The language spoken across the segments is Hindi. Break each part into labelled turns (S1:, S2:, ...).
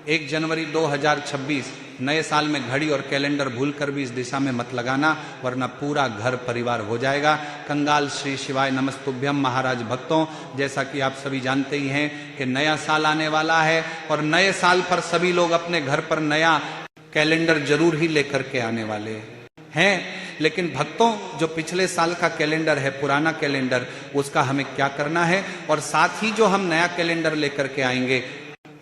S1: 1 जनवरी 2026 नए साल में घड़ी और कैलेंडर भूलकर भी इस दिशा में मत लगाना, वरना पूरा घर परिवार हो जाएगा। कंगाल श्री शिवाय नमस्तुभ्यम। महाराज भक्तों, जैसा कि आप सभी जानते ही हैं कि नया साल आने वाला है और नए साल पर सभी लोग अपने घर पर नया कैलेंडर जरूर ही लेकर के आने वाले हैं। लेकिन भक्तों, जो पिछले साल का कैलेंडर है, पुराना कैलेंडर, उसका हमें क्या करना है, और साथ ही जो हम नया कैलेंडर लेकर के आएंगे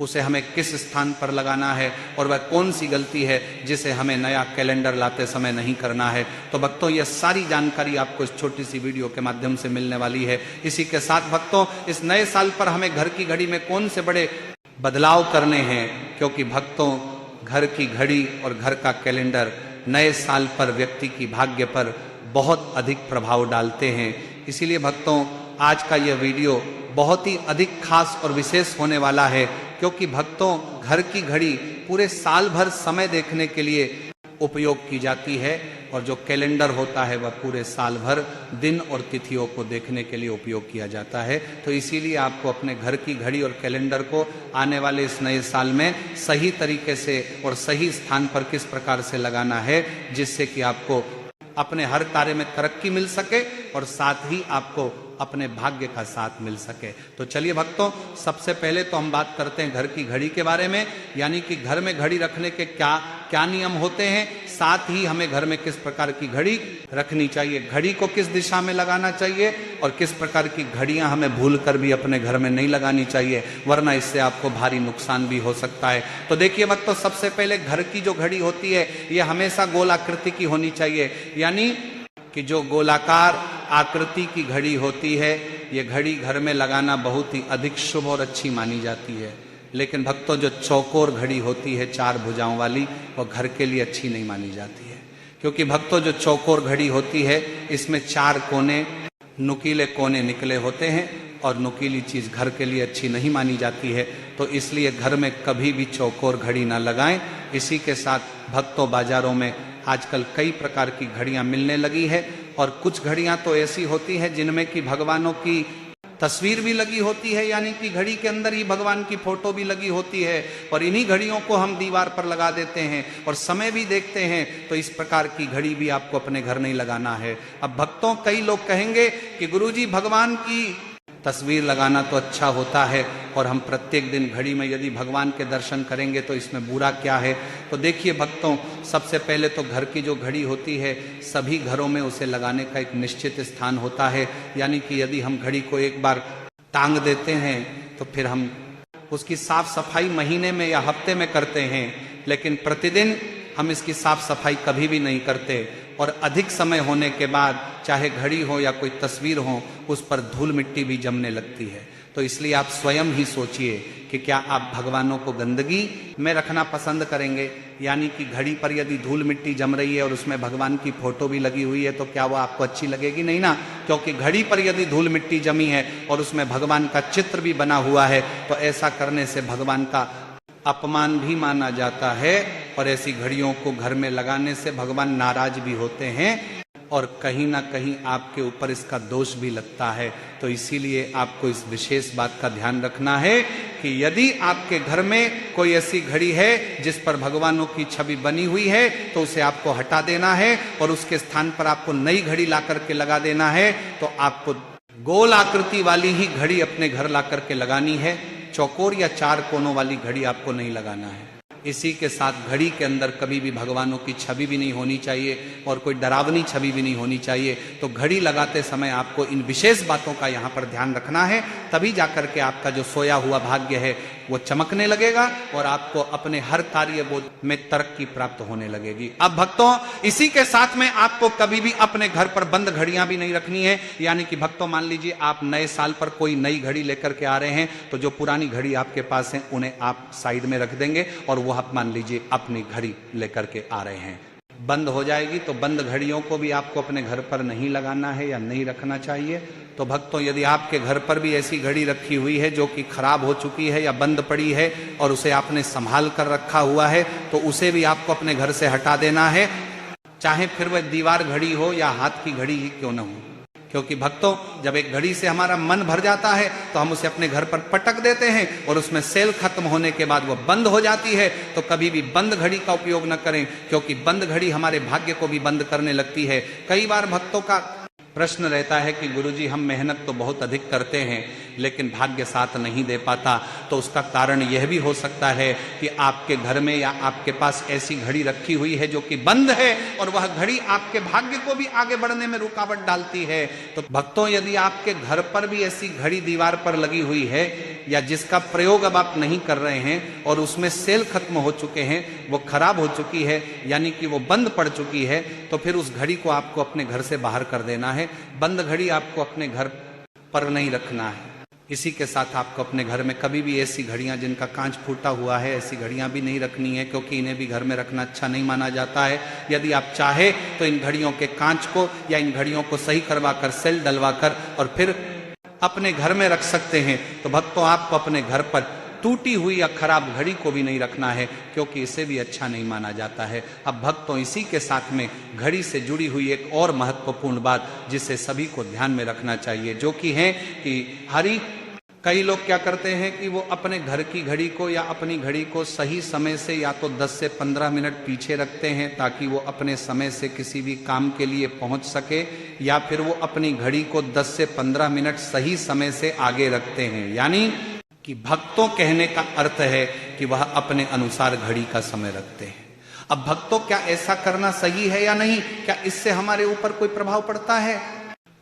S1: उसे हमें किस स्थान पर लगाना है, और वह कौन सी गलती है जिसे हमें नया कैलेंडर लाते समय नहीं करना है। तो भक्तों, यह सारी जानकारी आपको इस छोटी सी वीडियो के माध्यम से मिलने वाली है। इसी के साथ भक्तों, इस नए साल पर हमें घर की घड़ी में कौन से बड़े बदलाव करने हैं, क्योंकि भक्तों, घर की घड़ी और घर का कैलेंडर नए साल पर व्यक्ति की भाग्य पर बहुत अधिक प्रभाव डालते हैं। इसीलिए भक्तों, आज का यह वीडियो बहुत ही अधिक खास और विशेष होने वाला है, क्योंकि भक्तों, घर की घड़ी पूरे साल भर समय देखने के लिए उपयोग की जाती है, और जो कैलेंडर होता है वह पूरे साल भर दिन और तिथियों को देखने के लिए उपयोग किया जाता है। तो इसीलिए आपको अपने घर की घड़ी और कैलेंडर को आने वाले इस नए साल में सही तरीके से और सही स्थान पर किस प्रकार से लगाना है, जिससे कि आपको अपने हर कार्य में तरक्की मिल सके और साथ ही आपको अपने भाग्य का साथ मिल सके। तो चलिए भक्तों, सबसे पहले तो हम बात करते हैं घर की घड़ी के बारे में, यानी कि घर में घड़ी रखने के क्या क्या नियम होते हैं, साथ ही हमें घर में किस प्रकार की घड़ी रखनी चाहिए, घड़ी को किस दिशा में लगाना चाहिए, और किस प्रकार की घड़ियां हमें भूलकर भी अपने घर में नहीं लगानी चाहिए, वरना इससे आपको भारी नुकसान भी हो सकता है। तो देखिए भक्तों, सबसे पहले घर की जो घड़ी होती है यह हमेशा गोलाकृति की होनी चाहिए, यानी कि जो गोलाकार आकृति की घड़ी होती है, ये घड़ी घर में लगाना बहुत ही अधिक शुभ और अच्छी मानी जाती है। लेकिन भक्तों, जो चौकोर घड़ी होती है 4 भुजाओं वाली, वो घर के लिए अच्छी नहीं मानी जाती है, क्योंकि भक्तों, जो चौकोर घड़ी होती है इसमें 4 कोने, नुकीले कोने निकले होते हैं, और नुकीली चीज घर के लिए अच्छी नहीं मानी जाती है। तो इसलिए घर में कभी भी चौकोर घड़ी ना लगाएं। इसी के साथ भक्तों, बाजारों में आजकल कई प्रकार की घड़ियां मिलने लगी है, और कुछ घड़ियां तो ऐसी होती हैं जिनमें कि भगवानों की तस्वीर भी लगी होती है, यानी कि घड़ी के अंदर ही भगवान की फोटो भी लगी होती है, और इन्हीं घड़ियों को हम दीवार पर लगा देते हैं और समय भी देखते हैं। तो इस प्रकार की घड़ी भी आपको अपने घर नहीं लगाना है। अब भक्तों, कई लोग कहेंगे कि गुरुजी, भगवान की तस्वीर लगाना तो अच्छा होता है, और हम प्रत्येक दिन घड़ी में यदि भगवान के दर्शन करेंगे तो इसमें बुरा क्या है। तो देखिए भक्तों, सबसे पहले तो घर की जो घड़ी होती है सभी घरों में उसे लगाने का एक निश्चित स्थान होता है, यानी कि यदि हम घड़ी को एक बार टांग देते हैं तो फिर हम उसकी साफ सफाई महीने में या हफ्ते में करते हैं, लेकिन प्रतिदिन हम इसकी साफ सफाई कभी भी नहीं करते, और अधिक समय होने के बाद चाहे घड़ी हो या कोई तस्वीर हो, उस पर धूल मिट्टी भी जमने लगती है। तो इसलिए आप स्वयं ही सोचिए कि क्या आप भगवानों को गंदगी में रखना पसंद करेंगे, यानी कि घड़ी पर यदि धूल मिट्टी जम रही है और उसमें भगवान की फोटो भी लगी हुई है, तो क्या वो आपको अच्छी लगेगी? नहीं ना, क्योंकि घड़ी पर यदि धूल मिट्टी जमी है और उसमें भगवान का चित्र भी बना हुआ है, तो ऐसा करने से भगवान का अपमान भी माना जाता है, और ऐसी घड़ियों को घर में लगाने से भगवान नाराज भी होते हैं, और कहीं ना कहीं आपके ऊपर इसका दोष भी लगता है। तो इसीलिए आपको इस विशेष बात का ध्यान रखना है कि यदि आपके घर में कोई ऐसी घड़ी है जिस पर भगवानों की छवि बनी हुई है, तो उसे आपको हटा देना है, और उसके स्थान पर आपको नई घड़ी ला करके लगा देना है। तो आपको गोल आकृति वाली ही घड़ी अपने घर ला करके लगानी है, चौकोर या 4 कोनों वाली घड़ी आपको नहीं लगाना है। इसी के साथ घड़ी के अंदर कभी भी भगवानों की छवि भी नहीं होनी चाहिए, और कोई डरावनी छवि भी नहीं होनी चाहिए। तो घड़ी लगाते समय आपको इन विशेष बातों का यहाँ पर ध्यान रखना है, तभी जाकर के आपका जो सोया हुआ भाग्य है वो चमकने लगेगा, और आपको अपने हर कार्य बोध में तरक्की प्राप्त होने लगेगी। अब भक्तों, इसी के साथ में आपको कभी भी अपने घर पर बंद घड़ियां भी नहीं रखनी है, यानी कि भक्तों, मान लीजिए आप नए साल पर कोई नई घड़ी लेकर के आ रहे हैं, तो जो पुरानी घड़ी आपके पास है उन्हें आप साइड में रख देंगे, और वो आप मान लीजिए अपनी घड़ी लेकर के आ रहे हैं, बंद हो जाएगी। तो बंद घड़ियों को भी आपको अपने घर पर नहीं लगाना है या नहीं रखना चाहिए। तो भक्तों, यदि आपके घर पर भी ऐसी घड़ी रखी हुई है जो कि खराब हो चुकी है या बंद पड़ी है, और उसे आपने संभाल कर रखा हुआ है, तो उसे भी आपको अपने घर से हटा देना है, चाहे फिर वह दीवार घड़ी हो या हाथ की घड़ी ही क्यों न हो। क्योंकि भक्तों, जब एक घड़ी से हमारा मन भर जाता है तो हम उसे अपने घर पर पटक देते हैं और उसमें सेल खत्म होने के बाद वो बंद हो जाती है। तो कभी भी बंद घड़ी का उपयोग न करें, क्योंकि बंद घड़ी हमारे भाग्य को भी बंद करने लगती है। कई बार भक्तों का प्रश्न रहता है कि गुरुजी, हम मेहनत तो बहुत अधिक करते हैं लेकिन भाग्य साथ नहीं दे पाता। तो उसका कारण यह भी हो सकता है कि आपके घर में या आपके पास ऐसी घड़ी रखी हुई है जो कि बंद है और वह घड़ी आपके भाग्य को भी आगे बढ़ने में रुकावट डालती है। तो भक्तों, यदि आपके घर पर भी ऐसी घड़ी दीवार पर लगी हुई है या जिसका प्रयोग अब आप नहीं कर रहे हैं और उसमें सेल खत्म हो चुके हैं, वो खराब हो चुकी है, यानी कि वो बंद पड़ चुकी है, तो फिर उस घड़ी को आपको अपने घर से बाहर कर देना है। बंद घड़ी आपको अपने घर पर नहीं रखना है। इसी के साथ आपको अपने घर में कभी भी ऐसी घड़ियां जिनका कांच फूटा हुआ है, ऐसी घड़ियां भी नहीं रखनी है, क्योंकि इन्हें भी घर में रखना अच्छा नहीं माना जाता है। यदि आप चाहे तो इन घड़ियों के कांच को या इन घड़ियों को सही करवा कर, सेल डलवा कर और फिर अपने घर में रख सकते हैं। तो भक्तों, आपको अपने घर पर टूटी हुई या खराब घड़ी को भी नहीं रखना है, क्योंकि इसे भी अच्छा नहीं माना जाता है। अब भक्तों, इसी के साथ में घड़ी से जुड़ी हुई एक और महत्वपूर्ण बात जिसे सभी को ध्यान में रखना चाहिए, जो कि है कि कई लोग क्या करते हैं कि वो अपने घर की घड़ी को या अपनी घड़ी को सही समय से या तो 10 से 15 मिनट पीछे रखते हैं ताकि वो अपने समय से किसी भी काम के लिए पहुंच सके, या फिर वो अपनी घड़ी को 10 से 15 मिनट सही समय से आगे रखते हैं। यानी कि भक्तों कहने का अर्थ है कि वह अपने अनुसार घड़ी का समय रखते हैं। अब भक्तों, क्या ऐसा करना सही है या नहीं? क्या इससे हमारे ऊपर कोई प्रभाव पड़ता है?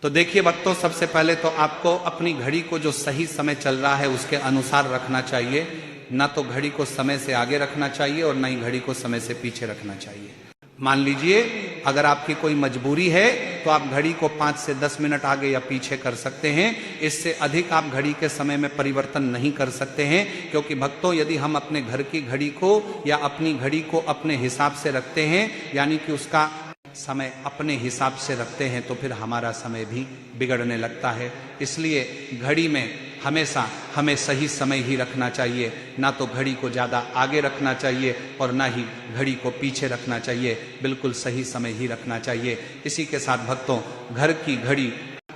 S1: तो देखिए भक्तों, सबसे पहले तो आपको अपनी घड़ी को जो सही समय चल रहा है उसके अनुसार रखना चाहिए। ना तो घड़ी को समय से आगे रखना चाहिए और ना ही घड़ी को समय से पीछे रखना चाहिए। मान लीजिए अगर आपकी कोई मजबूरी है तो आप घड़ी को 5 से 10 मिनट आगे या पीछे कर सकते हैं। इससे अधिक आप घड़ी के समय में परिवर्तन नहीं कर सकते हैं, क्योंकि भक्तों, यदि हम अपने घर की घड़ी को या अपनी घड़ी को अपने हिसाब से रखते हैं, यानी कि उसका समय अपने हिसाब से रखते हैं, तो फिर हमारा समय भी बिगड़ने लगता है। इसलिए घड़ी में हमेशा हमें सही समय ही रखना चाहिए, ना तो घड़ी को ज़्यादा आगे रखना चाहिए और ना ही घड़ी को पीछे रखना चाहिए। बिल्कुल सही समय ही रखना चाहिए। इसी के साथ भक्तों, घर की घड़ी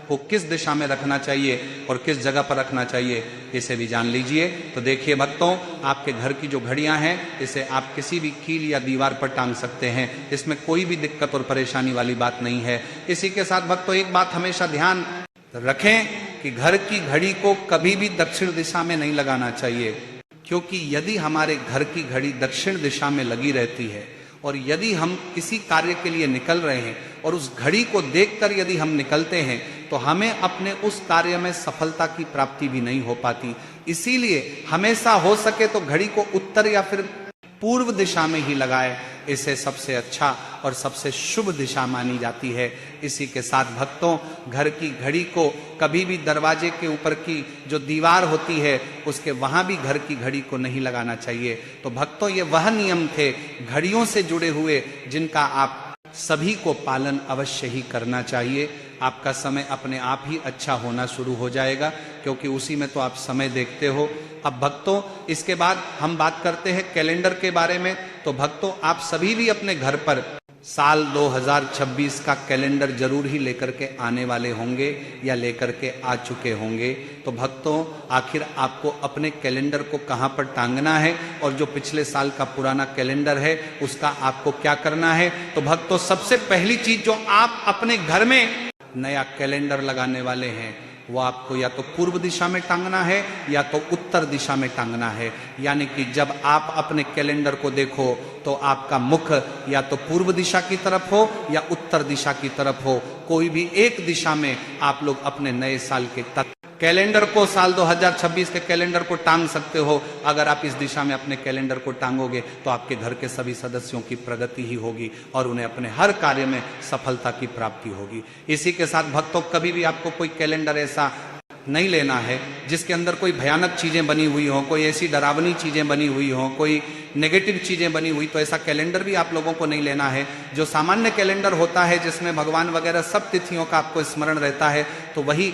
S1: को किस दिशा में रखना चाहिए और किस जगह पर रखना चाहिए, इसे भी जान लीजिए। तो देखिए भक्तों, आपके घर की जो घड़ियां हैं, इसे आप किसी भी कील या दीवार पर टांग सकते हैं। इसमें कोई भी दिक्कत और परेशानी वाली बात नहीं है। इसी के साथ भक्तों, एक बात हमेशा ध्यान रखें कि घर की घड़ी को कभी भी दक्षिण दिशा में नहीं लगाना चाहिए, क्योंकि यदि हमारे घर की घड़ी दक्षिण दिशा में लगी रहती है और यदि हम किसी कार्य के लिए निकल रहे हैं और उस घड़ी को देखकर यदि हम निकलते हैं तो हमें अपने उस कार्य में सफलता की प्राप्ति भी नहीं हो पाती। इसीलिए हमेशा हो सके तो घड़ी को उत्तर या फिर पूर्व दिशा में ही लगाए। इसे सबसे अच्छा और सबसे शुभ दिशा मानी जाती है। इसी के साथ भक्तों, घर की घड़ी को कभी भी दरवाजे के ऊपर की जो दीवार होती है उसके वहां भी घर की घड़ी को नहीं लगाना चाहिए। तो भक्तों, ये वह नियम थे घड़ियों से जुड़े हुए जिनका आप सभी को पालन अवश्य ही करना चाहिए। आपका समय अपने आप ही अच्छा होना शुरू हो जाएगा, क्योंकि उसी में तो आप समय देखते हो। अब भक्तों, इसके बाद हम बात करते हैं कैलेंडर के बारे में। तो भक्तों, आप सभी भी अपने घर पर साल 2026 का कैलेंडर जरूर ही लेकर के आने वाले होंगे या लेकर के आ चुके होंगे। तो भक्तों, आखिर आपको अपने कैलेंडर को कहाँ पर टांगना है और जो पिछले साल का पुराना कैलेंडर है उसका आपको क्या करना है? तो भक्तों, सबसे पहली चीज जो आप अपने घर में नया कैलेंडर लगाने वाले हैं वो आपको या तो पूर्व दिशा में टांगना है या तो उत्तर दिशा में टांगना है। यानी कि जब आप अपने कैलेंडर को देखो तो आपका मुख या तो पूर्व दिशा की तरफ हो या उत्तर दिशा की तरफ हो। कोई भी एक दिशा में आप लोग अपने नए साल के कैलेंडर को, साल 2026 के कैलेंडर को टांग सकते हो। अगर आप इस दिशा में अपने कैलेंडर को टांगोगे तो आपके घर के सभी सदस्यों की प्रगति ही होगी और उन्हें अपने हर कार्य में सफलता की प्राप्ति होगी। इसी के साथ भक्तों, कभी भी आपको कोई कैलेंडर ऐसा नहीं लेना है जिसके अंदर कोई भयानक चीजें बनी हुई हो, कोई ऐसी डरावनी चीजें बनी हुई हो, कोई नेगेटिव चीजें बनी हुई, तो ऐसा कैलेंडर भी आप लोगों को नहीं लेना है। जो सामान्य कैलेंडर होता है जिसमें भगवान वगैरह सब तिथियों का आपको स्मरण रहता है, तो वही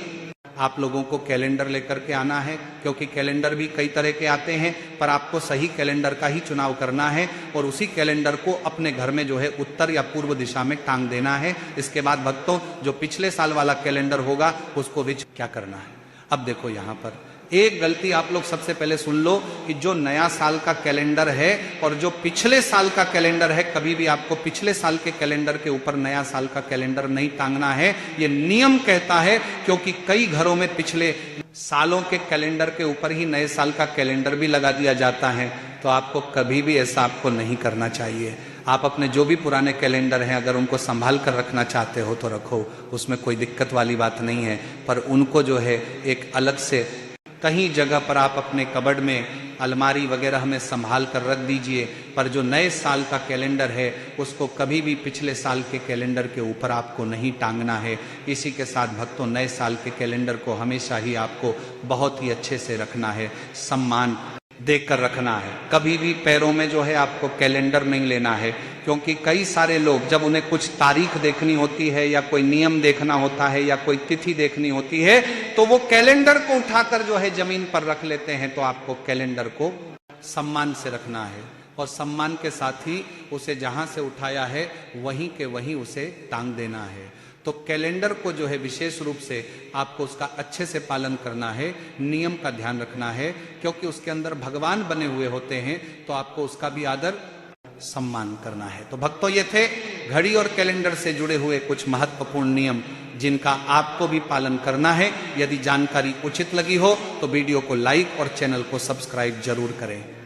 S1: आप लोगों को कैलेंडर लेकर के आना है, क्योंकि कैलेंडर भी कई तरह के आते हैं, पर आपको सही कैलेंडर का ही चुनाव करना है और उसी कैलेंडर को अपने घर में जो है उत्तर या पूर्व दिशा में टांग देना है। इसके बाद भक्तों जो पिछले साल वाला कैलेंडर होगा उसको विच क्या करना है। अब देखो यहाँ पर एक गलती आप लोग सबसे पहले सुन लो कि जो नया साल का कैलेंडर है और जो पिछले साल का कैलेंडर है, कभी भी आपको पिछले साल के कैलेंडर के ऊपर नया साल का कैलेंडर नहीं टांगना है। ये नियम कहता है, क्योंकि कई घरों में पिछले सालों के कैलेंडर के ऊपर ही नए साल का कैलेंडर भी लगा दिया जाता है। तो आपको कभी भी ऐसा आपको नहीं करना चाहिए। आप अपने जो भी पुराने कैलेंडर हैं अगर उनको संभाल कर रखना चाहते हो तो रखो, उसमें कोई दिक्कत वाली बात नहीं है, पर उनको जो है एक अलग से कहीं जगह पर आप अपने कबर्ड में अलमारी वगैरह में संभाल कर रख दीजिए। पर जो नए साल का कैलेंडर है उसको कभी भी पिछले साल के कैलेंडर के ऊपर आपको नहीं टांगना है। इसी के साथ भक्तों नए साल के कैलेंडर को हमेशा ही आपको बहुत ही अच्छे से रखना है, सम्मान देकर रखना है। कभी भी पैरों में जो है आपको कैलेंडर नहीं लेना है, क्योंकि कई सारे लोग जब उन्हें कुछ तारीख देखनी होती है या कोई नियम देखना होता है या कोई तिथि देखनी होती है तो वो कैलेंडर को उठाकर जो है जमीन पर रख लेते हैं। तो आपको कैलेंडर को सम्मान से रखना है और सम्मान के साथ ही उसे जहां से उठाया है वहीं के वहीं उसे टांग देना है। तो कैलेंडर को जो है विशेष रूप से आपको उसका अच्छे से पालन करना है, नियम का ध्यान रखना है, क्योंकि उसके अंदर भगवान बने हुए होते हैं तो आपको उसका भी आदर सम्मान करना है। तो भक्तों ये थे घड़ी और कैलेंडर से जुड़े हुए कुछ महत्वपूर्ण नियम जिनका आपको भी पालन करना है। यदि जानकारी उचित लगी हो तो वीडियो को लाइक और चैनल को सब्सक्राइब जरूर करें।